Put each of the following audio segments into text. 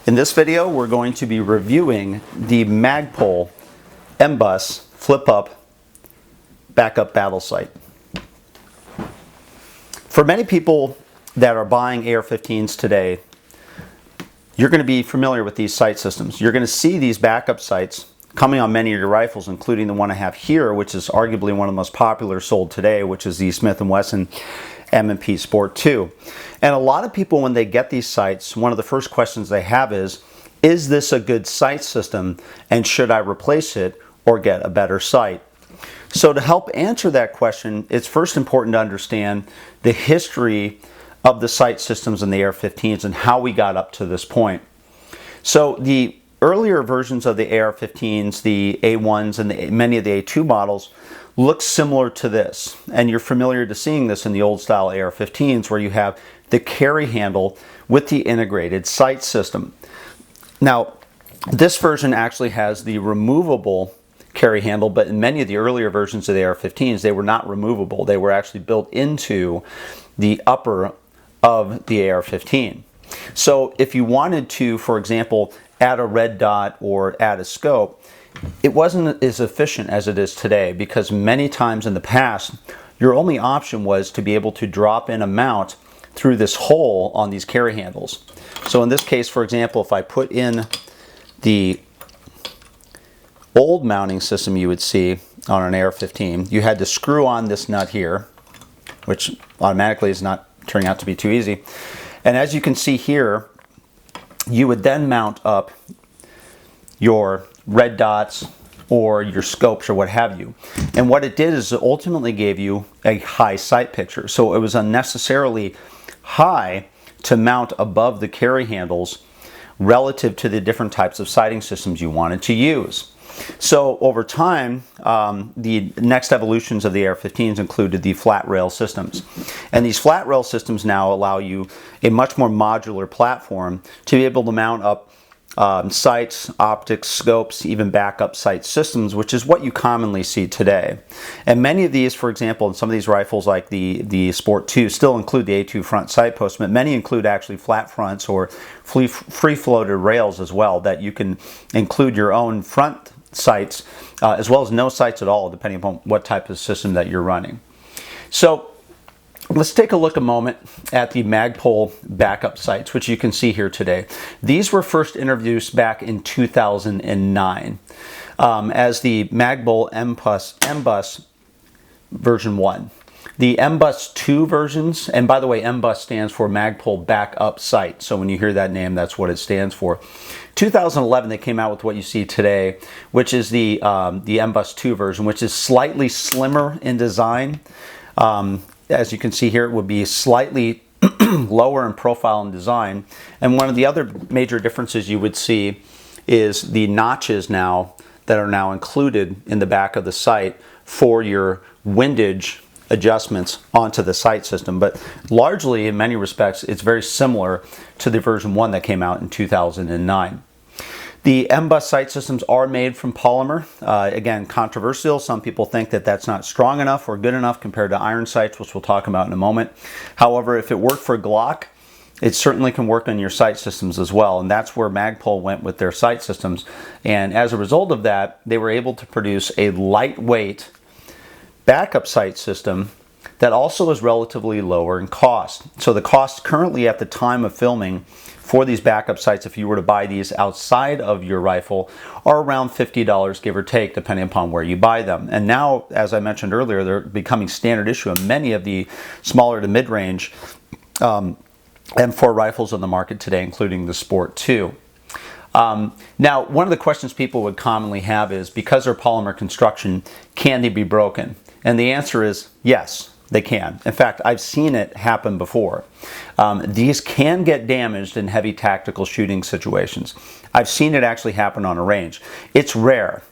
In this video, we're going to be reviewing the Magpul MBUS flip-up backup battle sight. For many people that are buying AR-15s today, you're going to be familiar with these sight systems. You're going to see these backup sights coming on many of your rifles, including the one I have here, which is arguably one of the most popular sold today, which is the Smith & Wesson M&P Sport 2. And a lot of people, when they get these sights, one of the first questions they have is this a good sight system, and should I replace it or get a better sight? So to help answer that question, it's first important to understand the history of the sight systems in the AR-15s and how we got up to this point. So the earlier versions of the AR-15s, the A1s and many of the A2 models, look similar to this. And you're familiar to seeing this in the old style AR-15s, where you have the carry handle with the integrated sight system. Now, this version actually has the removable carry handle, but in many of the earlier versions of the AR-15s, they were not removable. They were actually built into the upper of the AR-15. So if you wanted to, for example, add a red dot or add a scope, it wasn't as efficient as it is today, because many times in the past, your only option was to be able to drop in a mount through this hole on these carry handles. So in this case, for example, if I put in the old mounting system you would see on an AR-15, you had to screw on this nut here, which automatically is not turning out to be too easy. And as you can see here, you would then mount up your red dots or your scopes or what have you. And what it did is it ultimately gave you a high sight picture. So it was unnecessarily high to mount above the carry handles relative to the different types of sighting systems you wanted to use. So over time, the next evolutions of the AR-15s included the flat rail systems. And these flat rail systems now allow you a much more modular platform to be able to mount up sights, optics, scopes, even backup sight systems, which is what you commonly see today. And many of these, for example, in some of these rifles like the Sport 2 still include the A2 front sight post, but many include actually flat fronts or free-floated rails as well, that you can include your own front sights as well as no sights at all, depending upon what type of system that you're running. So let's take a look a moment at the Magpul backup sights, which you can see here today. These were first introduced back in 2009 as the Magpul MBUS version 1. The MBUS 2 versions, and by the way, MBUS stands for Magpul Backup Sight, so when you hear that name, that's what it stands for. 2011, they came out with what you see today, which is the MBUS 2 version, which is slightly slimmer in design. As you can see here, it would be slightly lower in profile and design. And one of the other major differences you would see is the notches now that are now included in the back of the sight for your windage adjustments onto the sight system. But largely, in many respects, it's very similar to the version 1 that came out in 2009. The MBUS sight systems are made from polymer. Again, controversial. Some people think that that's not strong enough or good enough compared to iron sights, which we'll talk about in a moment. However, if it worked for Glock, it certainly can work on your sight systems as well. And that's where Magpul went with their sight systems. And as a result of that, they were able to produce a lightweight backup sight system that also is relatively lower in cost. So the cost currently at the time of filming for these backup sights, if you were to buy these outside of your rifle, are around $50, give or take, depending upon where you buy them. And now, as I mentioned earlier, they're becoming standard issue in many of the smaller to mid-range M4 rifles on the market today, including the Sport 2. Now, one of the questions people would commonly have is, because they're polymer construction, can they be broken? And the answer is yes, they can. In fact, I've seen it happen before. These can get damaged in heavy tactical shooting situations. I've seen it actually happen on a range. It's rare.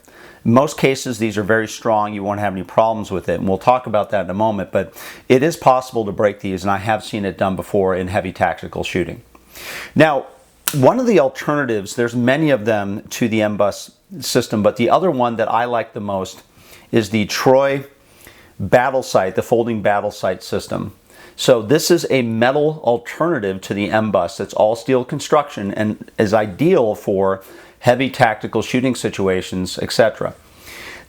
In most cases, these are very strong. You won't have any problems with it, and we'll talk about that in a moment. But it is possible to break these, and I have seen it done before in heavy tactical shooting. Now, one of the alternatives, there's many of them to the MBUS system, but the other one that I like the most is the Troy battle sight, the folding battle sight system. So this is a metal alternative to the MBUS. It's all steel construction and is ideal for heavy tactical shooting situations, etc.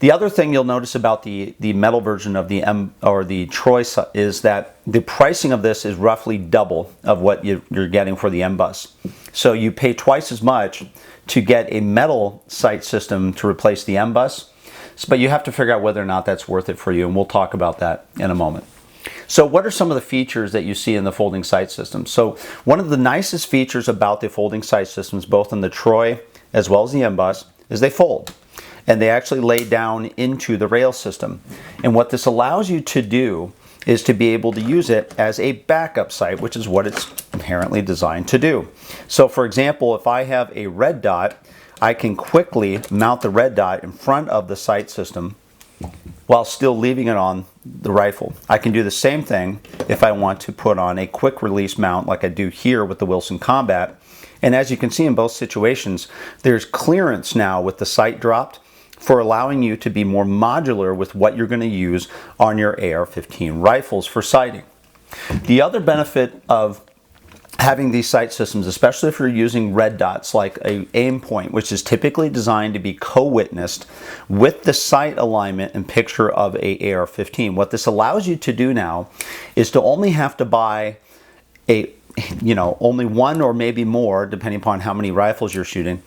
The other thing you'll notice about the metal version of the Troy is that the pricing of this is roughly double of what you're getting for the MBUS. So you pay twice as much to get a metal sight system to replace the MBUS, but you have to figure out whether or not that's worth it for you, and we'll talk about that in a moment. So what are some of the features that you see in the folding sight system? So one of the nicest features about the folding sight systems, both in the Troy as well as the MBUS, is they fold. And they actually lay down into the rail system. And what this allows you to do is to be able to use it as a backup sight, which is what it's inherently designed to do. So for example, if I have a red dot, I can quickly mount the red dot in front of the sight system while still leaving it on the rifle. I can do the same thing if I want to put on a quick release mount like I do here with the Wilson Combat. And as you can see in both situations, there's clearance now with the sight dropped for allowing you to be more modular with what you're going to use on your AR-15 rifles for sighting. The other benefit of having these sight systems, especially if you're using red dots like a aim point, which is typically designed to be co-witnessed with the sight alignment and picture of a AR-15. What this allows you to do now is to only have to buy only one or maybe more, depending upon how many rifles you're shooting,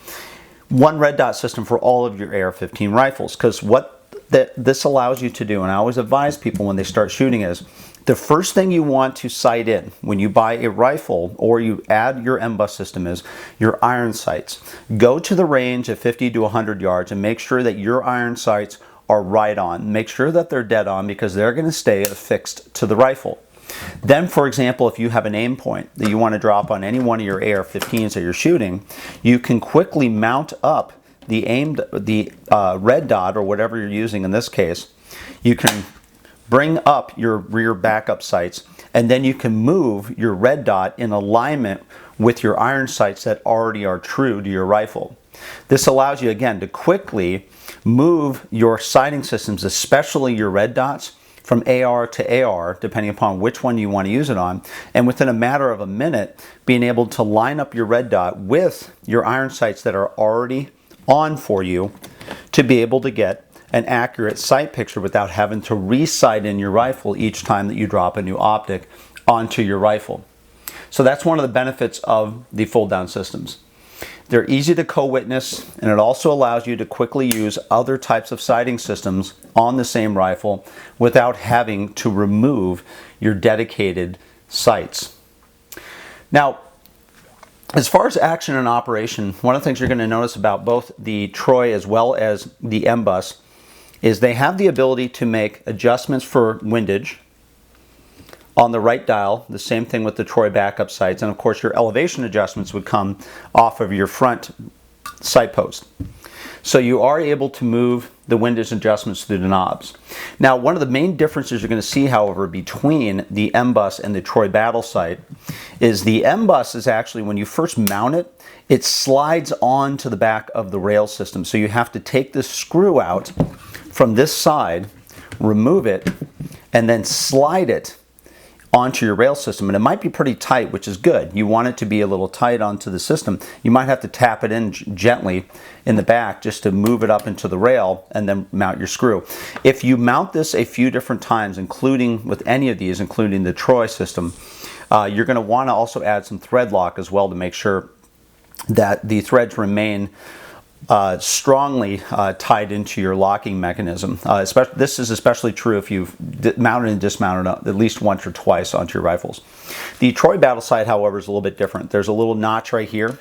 one red dot system for all of your AR-15 rifles. Because what this allows you to do, and I always advise people when they start shooting, is the first thing you want to sight in when you buy a rifle or you add your MBUS system is your iron sights. Go to the range of 50 to 100 yards and make sure that your iron sights are right on. Make sure that they're dead on, because they're going to stay affixed to the rifle. Then, for example, if you have an aim point that you want to drop on any one of your AR-15s that you're shooting, you can quickly mount up the red dot, or whatever you're using in this case. You can bring up your rear backup sights, and then you can move your red dot in alignment with your iron sights that already are true to your rifle. This allows you, again, to quickly move your sighting systems, especially your red dots, from AR to AR, depending upon which one you want to use it on, and within a matter of a minute, being able to line up your red dot with your iron sights that are already on for you to be able to get an accurate sight picture without having to re-sight in your rifle each time that you drop a new optic onto your rifle. So that's one of the benefits of the fold-down systems. They're easy to co-witness, and it also allows you to quickly use other types of sighting systems on the same rifle without having to remove your dedicated sights. Now, as far as action and operation, one of the things you're going to notice about both the Troy as well as the MBUS is they have the ability to make adjustments for windage on the right dial, the same thing with the Troy backup sights, and of course your elevation adjustments would come off of your front sight post. So you are able to move the windage adjustments through the knobs. Now, one of the main differences you're going to see, however, between the MBUS and the Troy battle sight is the MBUS is actually, when you first mount it, it slides onto the back of the rail system. So you have to take this screw out from this side, remove it, and then slide it onto your rail system. And it might be pretty tight, which is good. You want it to be a little tight onto the system. You might have to tap it in gently in the back just to move it up into the rail and then mount your screw. If you mount this a few different times, including with any of these, including the Troy system, you're going to want to also add some thread lock as well to make sure that the threads remain strongly tied into your locking mechanism. This is especially true if you've mounted and dismounted at least once or twice onto your rifles. The Troy battle sight, however, is a little bit different. There's a little notch right here,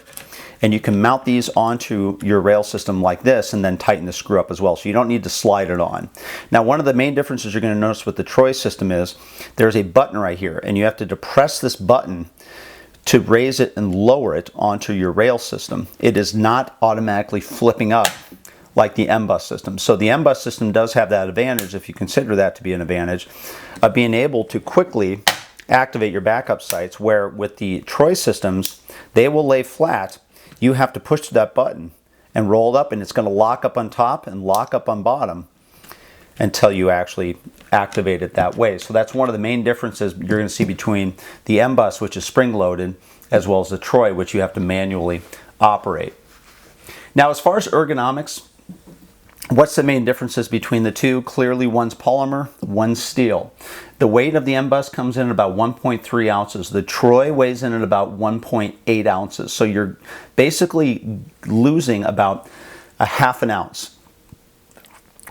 and you can mount these onto your rail system like this and then tighten the screw up as well, so you don't need to slide it on. Now, one of the main differences you're going to notice with the Troy system is there's a button right here, and you have to depress this button to raise it and lower it onto your rail system. It is not automatically flipping up like the MBUS system. So the MBUS system does have that advantage, if you consider that to be an advantage, of being able to quickly activate your backup sights, where with the Troy systems, they will lay flat. You have to push that button and roll it up, and it's going to lock up on top and lock up on bottom. until you actually activate it that way. So that's one of the main differences you're going to see between the MBUS, which is spring-loaded, as well as the Troy, which you have to manually operate. Now, as far as ergonomics, what's the main differences between the two? Clearly, one's polymer, one's steel. The weight of the MBUS comes in at about 1.3 ounces. The Troy weighs in at about 1.8 ounces. So you're basically losing about a half an ounce,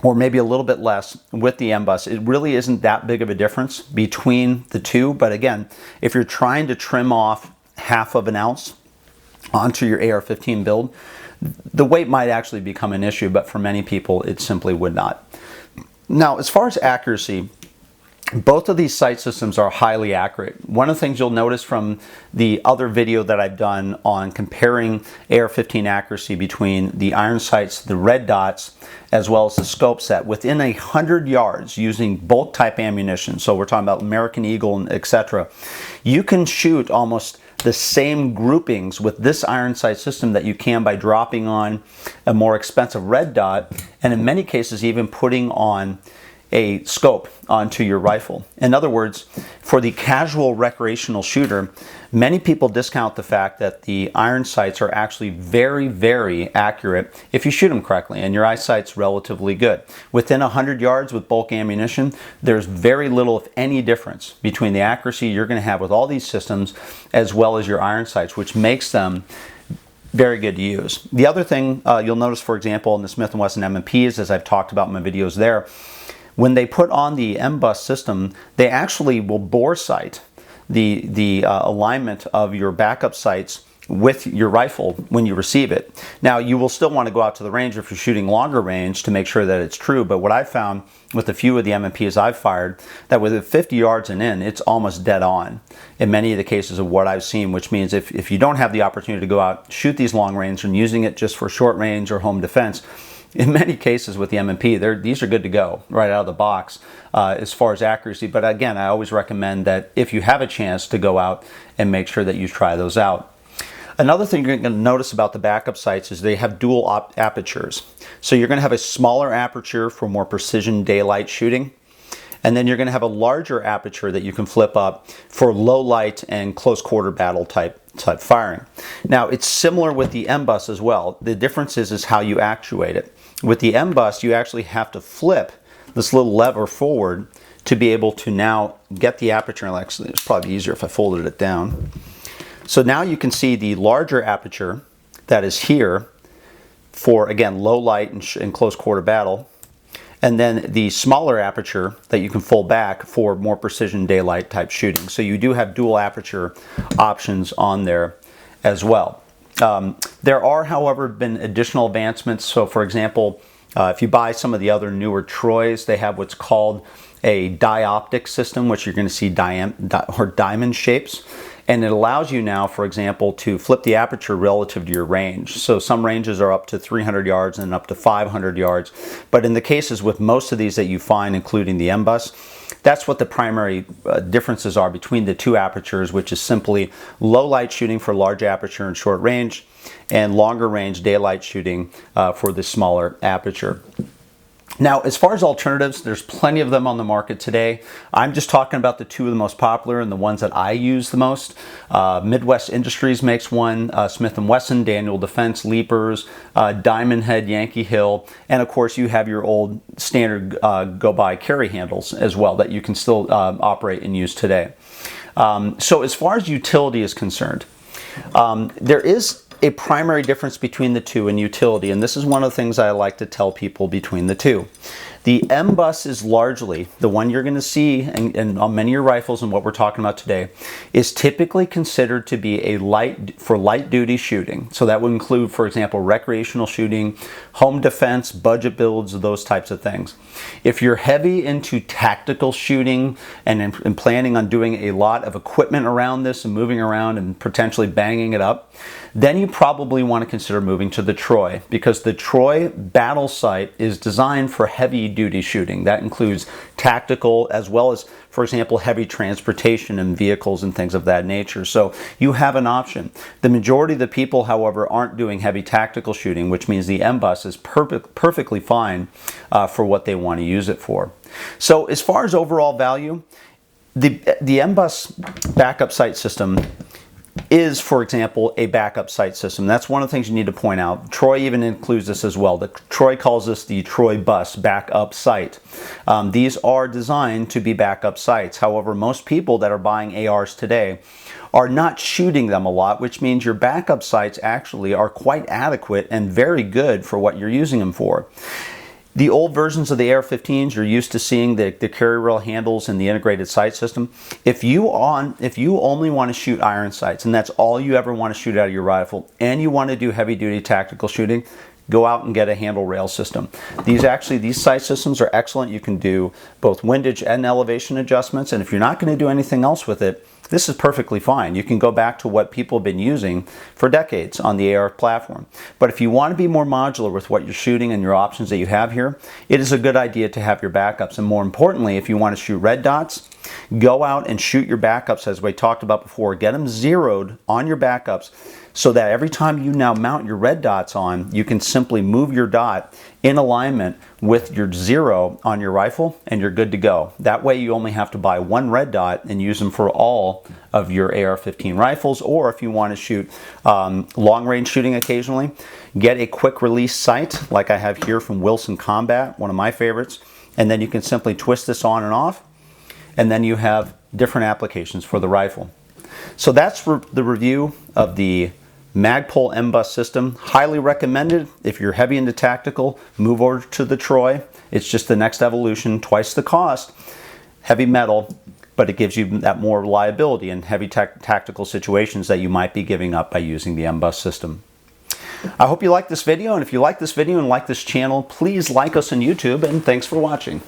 or maybe a little bit less with the MBUS. It really isn't that big of a difference between the two. But again, if you're trying to trim off half of an ounce onto your AR-15 build, the weight might actually become an issue, but for many people, it simply would not. Now, as far as accuracy, both of these sight systems are highly accurate. One of the things you'll notice from the other video that I've done on comparing AR-15 accuracy between the iron sights, the red dots, as well as the scope set, within 100 yards using bulk type ammunition, so we're talking about American Eagle and etc., you can shoot almost the same groupings with this iron sight system that you can by dropping on a more expensive red dot, and in many cases even putting on a scope onto your rifle. In other words, for the casual recreational shooter, many people discount the fact that the iron sights are actually very, very accurate if you shoot them correctly and your eyesight's relatively good. Within 100 yards with bulk ammunition, there's very little, if any, difference between the accuracy you're going to have with all these systems as well as your iron sights, which makes them very good to use. The other thing you'll notice, for example, in the Smith & Wesson M&Ps, as I've talked about in my videos there, when they put on the MBUS system, they actually will bore sight the alignment of your backup sights with your rifle when you receive it. Now, you will still want to go out to the range if you're shooting longer range to make sure that it's true, but what I've found with a few of the M&Ps I've fired, that within 50 yards and in, it's almost dead on in many of the cases of what I've seen, which means if you don't have the opportunity to go out, shoot these long range and using it just for short range or home defense, in many cases with the M&P, these are good to go right out of the box as far as accuracy. But again, I always recommend that if you have a chance to go out and make sure that you try those out. Another thing you're going to notice about the backup sights is they have dual apertures. So you're going to have a smaller aperture for more precision daylight shooting. And then you're going to have a larger aperture that you can flip up for low light and close quarter battle type firing. Now, it's similar with the MBUS as well. The difference is how you actuate it. With the MBUS, you actually have to flip this little lever forward to be able to now get the aperture. Actually, it's probably easier if I folded it down. So now you can see the larger aperture that is here for, again, low light and close quarter battle. And then the smaller aperture that you can fold back for more precision daylight type shooting. So you do have dual aperture options on there as well. There are, however, been additional advancements. So for example, if you buy some of the other newer Troys, they have what's called a dioptic system, which you're going to see diamond shapes. And it allows you now, for example, to flip the aperture relative to your range. So some ranges are up to 300 yards and up to 500 yards. But in the cases with most of these that you find, including the MBUS, that's what the primary differences are between the two apertures, which is simply low light shooting for large aperture and short range, and longer range daylight shooting for the smaller aperture. Now, as far as alternatives, there's plenty of them on the market today. I'm just talking about the two of the most popular and the ones that I use the most. Midwest Industries makes one, Smith & Wesson, Daniel Defense, Leapers, Diamond Head, Yankee Hill, and of course you have your old standard go-by carry handles as well that you can still operate and use today. So as far as utility is concerned, there is a primary difference between the two in utility, and this is one of the things I like to tell people between the two. The MBUS is largely, the one you're going to see and on many of your rifles and what we're talking about today, is typically considered to be a for light duty shooting. So that would include, for example, recreational shooting, home defense, budget builds, those types of things. If you're heavy into tactical shooting and planning on doing a lot of equipment around this and moving around and potentially banging it up, then you probably want to consider moving to the Troy, because the Troy battle sight is designed for heavy duty shooting. That includes tactical as well as, for example, heavy transportation and vehicles and things of that nature. So you have an option. The majority of the people, however, aren't doing heavy tactical shooting, which means the MBUS is perfectly fine for what they want to use it for. So as far as overall value, the MBUS backup sight system is, for example, a backup sight system. That's one of the things you need to point out. Troy even includes this as well. Troy calls this the Troy Bus backup sight. These are designed to be backup sights. However, most people that are buying ARs today are not shooting them a lot, which means your backup sights actually are quite adequate and very good for what you're using them for. The old versions of the AR-15s, you're used to seeing the carry rail handles and the integrated sight system. If you only want to shoot iron sights, and that's all you ever want to shoot out of your rifle, and you want to do heavy duty tactical shooting, go out and get a handle rail system. These sight systems are excellent. You can do both windage and elevation adjustments, and if you're not going to do anything else with it, this is perfectly fine. You can go back to what people have been using for decades on the AR platform. But if you want to be more modular with what you're shooting and your options that you have here, it is a good idea to have your backups. And more importantly, if you want to shoot red dots, go out and shoot your backups as we talked about before. Get them zeroed on your backups so that every time you now mount your red dots on, you can simply move your dot in alignment with your zero on your rifle and you're good to go. That way you only have to buy one red dot and use them for all of your AR-15 rifles, or if you want to shoot long range shooting occasionally, get a quick release sight like I have here from Wilson Combat, one of my favorites, and then you can simply twist this on and off, and then you have different applications for the rifle. So that's the review of the Magpul MBUS system. Highly recommended. If you're heavy into tactical, move over to the Troy. It's just the next evolution, twice the cost. Heavy metal, but it gives you that more reliability in heavy tactical situations that you might be giving up by using the MBUS system. I hope you like this video, and if you like this video and like this channel, please like us on YouTube, and thanks for watching.